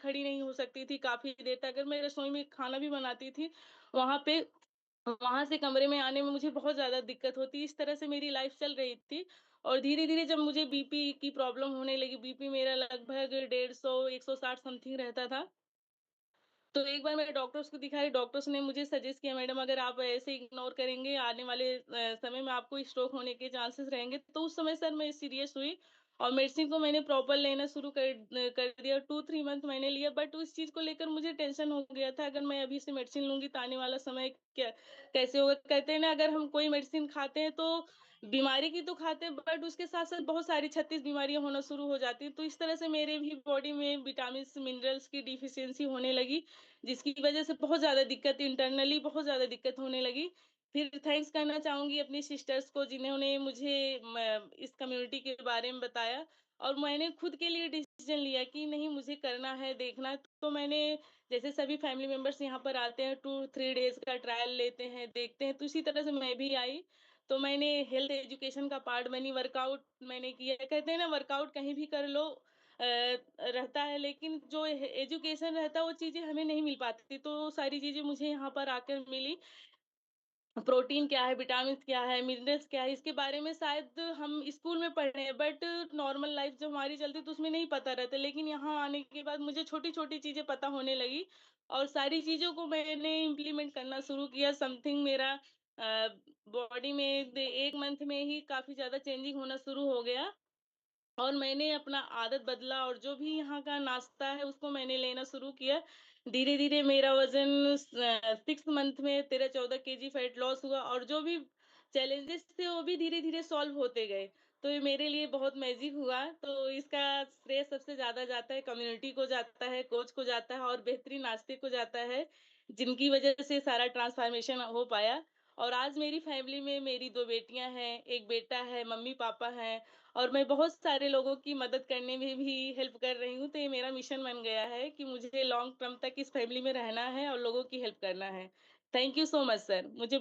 खड़ी नहीं हो सकती थी काफ़ी देर तक। अगर मैं रसोई में खाना भी बनाती थी, वहाँ पे वहाँ से कमरे में आने में मुझे बहुत ज़्यादा दिक्कत होती। इस तरह से मेरी लाइफ़ चल रही थी और धीरे-धीरे जब मुझे बीपी की प्रॉब्लम होने लगी, बीपी मेरा लगभग 150 160 समथिंग रहता था। तो एक बार मैंने डॉक्टर्स को दिखाया, डॉक्टर्स ने मुझे सजेस्ट किया, मैडम अगर आप ऐसे इग्नोर करेंगे आने वाले समय में आपको स्ट्रोक होने के चांसेस रहेंगे। तो उस समय सर मैं सीरियस हुई और मेडिसिन को मैंने प्रॉपर लेना शुरू कर दिया। 2-3 मंथ मैंने लिया, बट उस चीज़ को लेकर मुझे टेंशन हो गया था, अगर मैं अभी से मेडिसिन लूँगी तो आने वाला समय क्या कैसे होगा? कहते हैं ना, अगर हम कोई मेडिसिन खाते हैं तो बीमारी की तो खाते हैं, बट उसके साथ-साथ बहुत सारी 36 बीमारियाँ होना शुरू हो जाती हैं। तो इस तरह से मेरे भी बॉडी में विटामिन्स, मिनरल्स की डिफिशियंसी होने लगी, जिसकी वजह से बहुत ज़्यादा दिक्कत, इंटरनली बहुत ज़्यादा दिक्कत होने लगी। फिर थैंक्स करना चाहूँगी अपनी सिस्टर्स को, जिन्होंने मुझे इस कम्युनिटी के बारे में बताया और मैंने खुद के लिए डिसीज़न लिया कि नहीं, मुझे करना है, देखना है। तो मैंने, जैसे सभी फैमिली मेंबर्स यहाँ पर आते हैं, 2-3 डेज़ का ट्रायल लेते हैं, देखते हैं, तो इसी तरह से मैं भी आई। तो मैंने हेल्थ एजुकेशन का पार्ट बनी, वर्कआउट मैंने किया। कहते हैं ना, वर्कआउट कहीं भी कर लो रहता है, लेकिन जो एजुकेशन रहता है वो चीज़ें हमें नहीं मिल पाती। तो सारी चीज़ें मुझे यहाँ पर आकर मिली। प्रोटीन क्या है, विटामिन्स क्या है, मिनरल्स क्या है, इसके बारे में शायद हम स्कूल में पढ़े हैं, बट नॉर्मल लाइफ जो हमारी चलती है तो उसमें नहीं पता रहता। लेकिन यहाँ आने के बाद मुझे छोटी-छोटी चीज़ें पता होने लगी और सारी चीज़ों को मैंने इम्प्लीमेंट करना शुरू किया। समथिंग मेरा बॉडी में 1 मंथ में ही काफ़ी ज़्यादा चेंजिंग होना शुरू हो गया। और मैंने अपना आदत बदला और जो भी यहाँ का नाश्ता है उसको मैंने लेना शुरू किया। धीरे-धीरे मेरा वज़न 6 मंथ में 13-14 केजी फैट लॉस हुआ और जो भी चैलेंजेस थे वो भी धीरे-धीरे सॉल्व होते गए। तो ये मेरे लिए बहुत मैजिक हुआ। तो इसका श्रेय सबसे ज़्यादा जाता है कम्युनिटी को, जाता है कोच को, जाता है और बेहतरीन नाश्ते को जाता है, जिनकी वज़ह से सारा ट्रांसफ़ॉर्मेशन हो पाया। और आज मेरी फैमिली में मेरी 2 बेटियाँ हैं, 1 बेटा है, मम्मी-पापा हैं और मैं बहुत सारे लोगों की मदद करने में भी हेल्प कर रही हूँ। तो ये मेरा मिशन बन गया है कि मुझे लॉन्ग टर्म तक इस फैमिली में रहना है और लोगों की हेल्प करना है। Thank you so much sir. मुझे